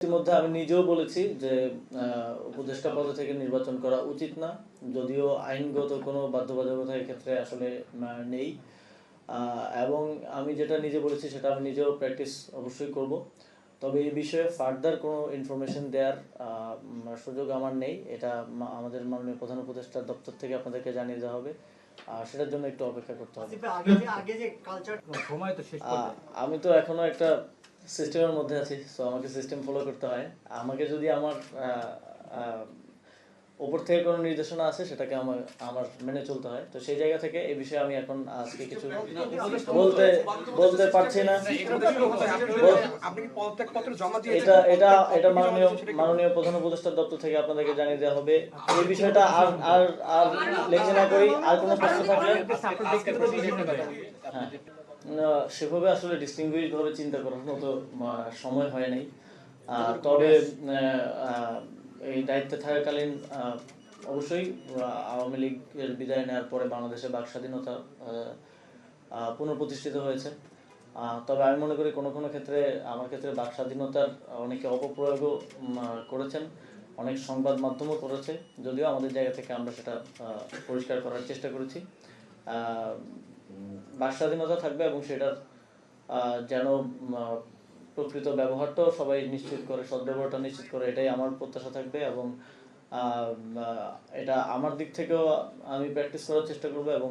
ইতিমধ্যে আমি নিজেও বলেছি যে উপদেষ্টা পদ থেকে নির্বাচন করা উচিত না, যদিও আইনগত কোনো বাধ্যবাধকতা ক্ষেত্রে আসলে নেই। এবং আমি যেটা নিজে বলেছি সেটা আমি নিজেও প্র্যাকটিস অবশ্যই করব। তবে এই বিষয়ে ফার্দার কোনো ইনফরমেশন দেওয়ার সুযোগ আমার নেই। এটা আমাদের মাননীয় প্রধান উপদেষ্টার দপ্তর থেকে আপনাদেরকে জানিয়ে দেওয়া হবে। সেটার জন্য একটু অপেক্ষা করতে হবে। আমি তো এখনো একটা সিস্টেমের মধ্যে আছি, সো আমাকে সিস্টেম ফলো করতে হয়। আমাকে যদি আমার উপর থেকে কোনো নির্দেশনা আছে সেটাকে আমার মেনে চলতে হয়। তো সেই জায়গা থেকে এই বিষয়ে আমি এখন আজকে কিছু বলতে পারছি না। এটা এটা এটা মাননীয় প্রধান উপদেষ্টার দপ্তর থেকে আপনাদেরকে জানিয়ে দেওয়া হবে। এই বিষয়টা আর আর লেখে না করি। আর কোনো প্রশ্ন থাকলে হ্যাঁ, সেভাবে আসলে ডিস্টিংগুইশ ভাবে চিন্তা করার মতো সময় হয় নাই। তবে এই দায়িত্বে থাকাকালীন অবশ্যই আওয়ামী লীগের বিদায় নেওয়ার পরে বাংলাদেশে বাক স্বাধীনতা পুনঃপ্রতিষ্ঠিত হয়েছে। তবে আমি মনে করি কোনো কোনো ক্ষেত্রে আমার ক্ষেত্রে বাক স্বাধীনতার অনেকে অপপ্রয়োগও করেছেন, অনেক সংবাদ মাধ্যমও করেছে, যদিও আমাদের জায়গা থেকে আমরা সেটা পরিষ্কার করার চেষ্টা করেছি। বাক স্বাধীনতা থাকবে এবং সেটার যেন প্রকৃত ব্যবহারটাও সবাই নিশ্চিত করে, সদ্ব্যবহারটা নিশ্চিত করে, এটাই আমার প্রত্যাশা থাকবে। এবং এটা আমার দিক থেকেও আমি প্র্যাকটিস করার চেষ্টা করব এবং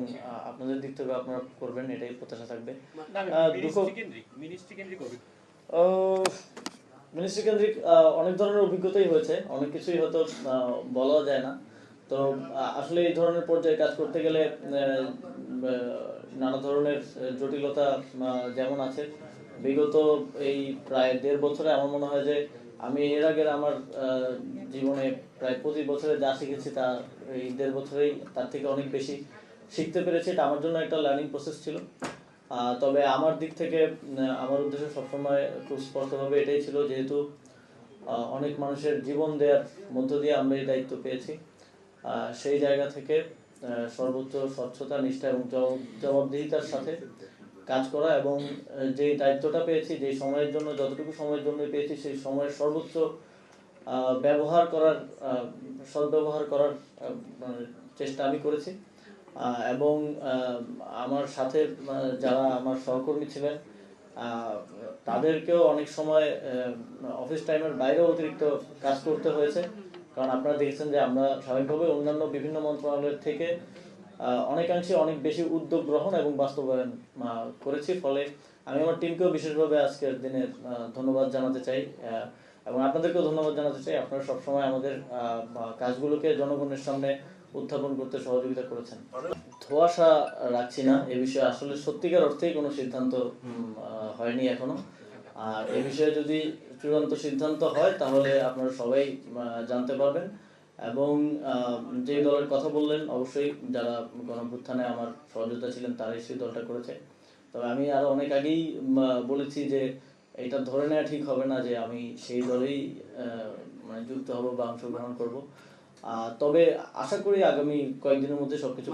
আপনাদের দিক থেকেও আপনারা করবেন, এটাই প্রত্যাশা থাকবে। মিনিস্ট্রি কেন্দ্রিক অনেক ধরনের অভিজ্ঞতাই হয়েছে, অনেক কিছুই হয়তো বলা যায় না। তো আসলে এই ধরনের পর্যায়ে কাজ করতে গেলে নানা ধরনের জটিলতা যেমন আছে। বিগত এই প্রায় 1.5 বছরে আমার মনে হয় যে আমি এর আগের আমার জীবনে প্রায় 25 বছরে যা শিখেছি তা এই 1.5 বছরেই তার থেকে অনেক বেশি শিখতে পেরেছি। এটা আমার জন্য একটা লার্নিং প্রসেস ছিল। তবে আমার দিক থেকে আমার উদ্দেশ্য সবসময় খুব স্পষ্টভাবে এটাই ছিল, যেহেতু অনেক মানুষের জীবন দেওয়ার মধ্য দিয়ে আমরা এই দায়িত্ব পেয়েছি, সেই জায়গা থেকে সর্বোচ্চ স্বচ্ছতা, নিষ্ঠা এবং জবাবদিহিতার সাথে কাজ করা এবং যে দায়িত্বটা পেয়েছি, যে সময়ের জন্য, যতটুকু সময়ের জন্য পেয়েছি, সেই সময়ের সর্বোচ্চ সদ্ব্যবহার করার চেষ্টা আমি করেছি। এবং আমার সাথে যারা আমার সহকর্মী ছিলেন তাদেরকেও অনেক সময় অফিস টাইমের বাইরেও অতিরিক্ত কাজ করতে হয়েছে, কারণ আপনারা দেখেছেন যে আমরা স্বাভাবিকভাবে অন্যান্য বিভিন্ন মন্ত্রণালয়ের থেকে অনেকাংশে অনেক বেশি উদ্যোগ গ্রহণ এবং বাস্তবায়ন করেছি। ফলে আমি আমার টিমকেও বিশেষভাবে আজকের দিনে ধন্যবাদ জানাতে চাই এবং আপনাদেরকেও ধন্যবাদ জানাতে চাই। আপনারা সবসময় আমাদের কাজগুলোকে জনগণের সামনে উত্থাপন করতে সহযোগিতা করেছেন। ধোঁয়াশা রাখছি না এ বিষয়ে, আসলে সত্যিকার অর্থেই কোনো সিদ্ধান্ত হয়নি এখনো। আর এ বিষয়ে যদি চূড়ান্ত সিদ্ধান্ত হয় তাহলে আপনারা সবাই জানতে পারবেন। এবং যে দলের কথা বললেন, অবশ্যই যারা গণঅভ্যুত্থানে আমার সহযোগিতা ছিলেন তারাই সেই দলটা করেছে। তবে আমি আরো অনেক আগেই বলেছি যে এটা ধরে নেওয়া ঠিক হবে না যে আমি সেই দলেই যুক্ত হব বা অংশগ্রহণ করব। তবে আশা করি আগামী কয়েকদিনের মধ্যে সবকিছু